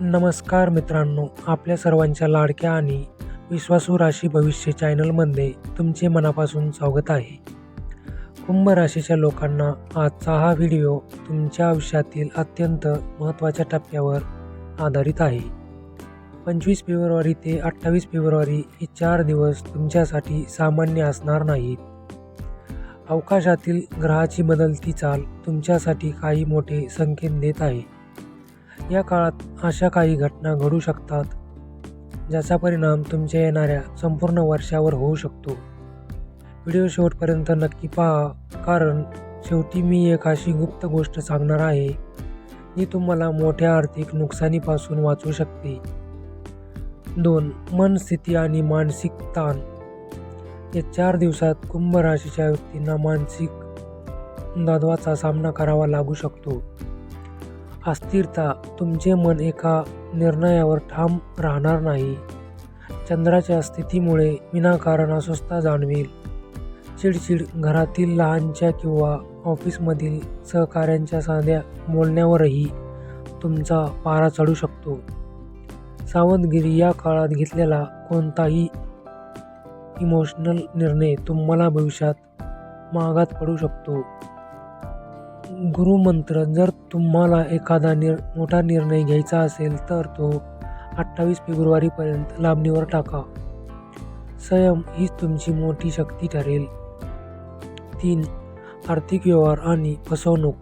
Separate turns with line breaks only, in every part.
नमस्कार मित्रांनो, आपल्या सर्वांच्या लाडक्या आणि विश्वासू राशी भविष्य चॅनलमध्ये तुमचे मनापासून स्वागत आहे. कुंभ राशीच्या लोकांना आजचा हा व्हिडिओ तुमच्या आयुष्यातील अत्यंत महत्त्वाच्या टप्प्यावर आधारित आहे. 25 फेब्रुवारी ते 28 फेब्रुवारी हे 4 दिवस तुमच्यासाठी सामान्य असणार नाहीत. अवकाशातील ग्रहाची बदलती चाल तुमच्यासाठी काही मोठे संकेत देत आहे. या काळात अशा काही घटना घडू शकतात ज्याचा परिणाम तुमच्या येणाऱ्या संपूर्ण वर्षावर होऊ शकतो. व्हिडिओ शेवटपर्यंत नक्की पहा, कारण शेवटी मी एक अशी गुप्त गोष्ट सांगणार आहे जी तुम्हाला मोठ्या आर्थिक नुकसानीपासून वाचवू शकते. 2. मनस्थिती आणि मानसिक ताण. या 4 दिवसात कुंभ राशीच्या व्यक्तींना मानसिक द्वंद्वाचा सामना करावा लागू शकतो. अस्थिरता, तुमचे मन एका निर्णयावर ठाम राहणार नाही. चंद्राच्या स्थितीमुळे विनाकारण अस्वस्थता जाणवेल. चिडचिड, घरातील लहानच्या किंवा ऑफिसमधील सहकाऱ्यांच्या साध्या बोलण्यावरही तुमचा पारा चढू शकतो. सावधगिरी, या काळात घेतलेला कोणताही इमोशनल निर्णय तुम्हाला भविष्यात महागात पडू शकतो. गुरुमंत्र, जर तुम्हाला एखादा मोठा निर्णय घ्यायचा असेल तर तो 28 फेब्रुवारीपर्यंत लांबणीवर टाका. संयम हीच तुमची मोठी शक्ती ठरेल. 3. आर्थिक व्यवहार आणि फसवणूक.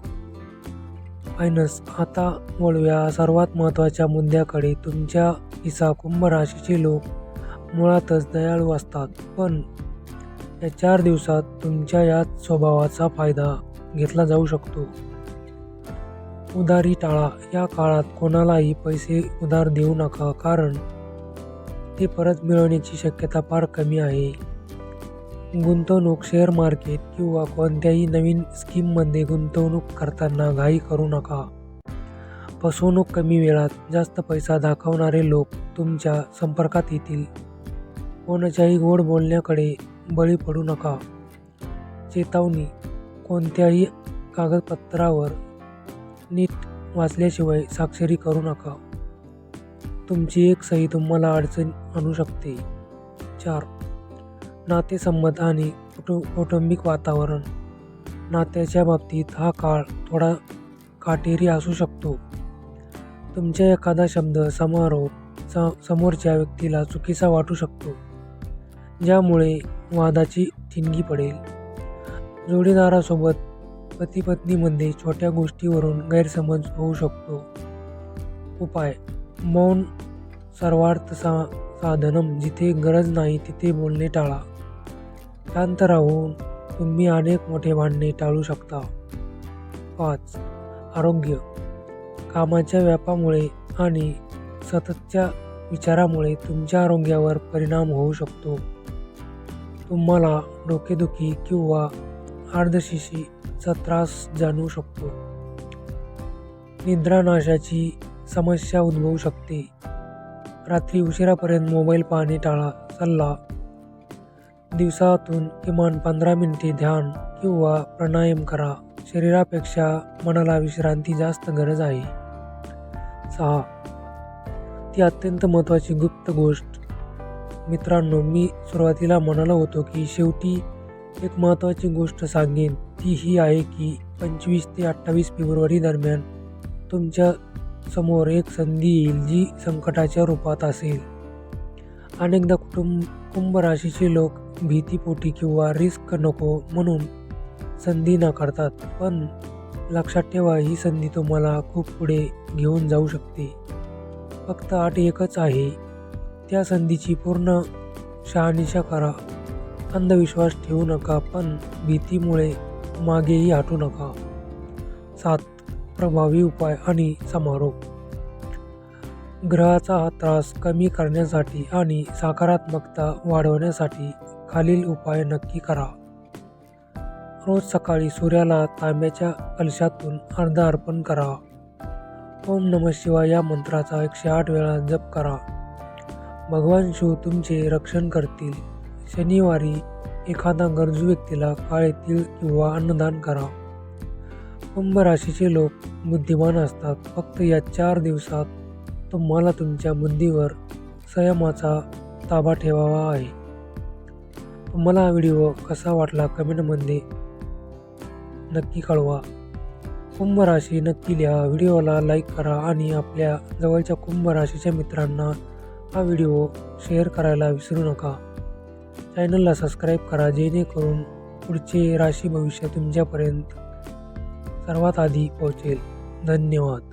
फायनान्स. आता वळूया सर्वात महत्त्वाच्या मुद्द्याकडे. तुमच्या हिस्सा. कुंभ राशीचे लोक मुळातच दयाळू असतात, पण या 4 दिवसात तुमच्या याच स्वभावाचा फायदा घेतला जाऊ शकतो. उधारी टाळा. या काळात कोणालाही पैसे उधार देऊ नका, कारण ते परत मिळवण्याची शक्यता फार कमी आहे. गुंतवणूक, शेअर मार्केट किंवा कोणत्याही नवीन स्कीममध्ये गुंतवणूक करताना घाई करू नका. फसवणूक. कमी वेळात जास्त पैसा दाखवणारे लोक तुमच्या संपर्कात येतील. कोणाच्याही गोड बोलण्याकडे बळी पडू नका. चेतावणी, कोणत्याही कागदपत्रावर नीट वाचल्याशिवाय स्वाक्षरी करू नका. तुमची एक सही तुम्हाला अडचण आणू शकते. 4. नातेसंबंध आणि कौटुंबिक वातावरण. नात्याच्या बाबतीत हा काळ थोडा काटेरी असू शकतो. तुमचा एखादा शब्द समोरच्या व्यक्तीला चुकीचा वाटू शकतो, ज्यामुळे वादाची ठिणगी पडेल. जोडीदारासोबत पती-पत्नीमध्ये छोट्या गोष्टीवरून गैरसमज होऊ शकतो. उपाय. मौन सर्वार्थ साधनम. जिथे गरज नाही तिथे बोलणे टाळा. शांत राहून तुम्ही अनेक मोठे भांडणे टाळू शकता. 5. आरोग्य. कामाच्या व्यापामुळे आणि सततच्या विचारामुळे तुमच्या आरोग्यावर परिणाम होऊ शकतो. तुम्हाला डोकेदुखी किंवा अर्धशिशीचा त्रास जाणवू शकतो. निद्रानाशाची समस्या उद्भवू शकते. रात्री उशिरापर्यंत मोबाईल पाहणे टाळा. सल्ला. दिवसातून किमान 15 मिनिटे ध्यान किंवा प्राणायाम करा. शरीरापेक्षा मनाला विश्रांती जास्त गरज आहे. 6. ती अत्यंत महत्त्वाची गुप्त गोष्ट. मित्रांनो, मी सुरुवातीला म्हणालो होतो की शेवटी एक महत्त्वाची गोष्ट सांगेन. ती ही आहे की 25 ते 28 फेब्रुवारी दरम्यान तुमच्या समोर एक संधी येईल जी संकटाच्या रूपात असेल. अनेकदा कुंभ राशीचे लोक भीतीपोटी किंवा रिस्क नको म्हणून संधी नाकारतात, पण लक्षात ठेवा, ही संधी तुम्हाला खूप पुढे घेऊन जाऊ शकते. फक्त अट एकच आहे, त्या संधीची पूर्ण शहानिशा करा. अंधविश्वास ठेवू नका, पण भीतीमुळे मागेही हटू नका. 7. प्रभावी उपाय आणि समारोप. ग्रहाचा हा त्रास कमी करण्यासाठी आणि सकारात्मकता वाढवण्यासाठी खालील उपाय नक्की करा. रोज सकाळी सूर्याला तांब्याच्या कलशातून अर्ध अर्पण करा. ओम नमः शिवाय या मंत्राचा 108 वेळा जप करा. भगवान शिव तुमचे रक्षण करतील. शनिवारी एखादा गरजू व्यक्तीला काळे तीळ किंवा अन्नदान करा. कुंभ राशीचे लोक बुद्धिमान असतात. फक्त या 4 दिवसात तुम्हाला तुमच्या बुद्धीवर संयमाचा ताबा ठेवावा आहे. तुम्हाला हा व्हिडिओ कसा वाटला कमेंटमध्ये नक्की कळवा. कुंभ राशी नक्की लिहा. व्हिडिओला लाईक करा आणि आपल्या जवळच्या कुंभ राशीच्या मित्रांना हा व्हिडिओ शेअर करायला विसरू नका. चॅनलला सबस्क्राईब करा जेणेकरून पुढचे राशी भविष्य तुमच्यापर्यंत सर्वात आधी पोहोचेल. धन्यवाद.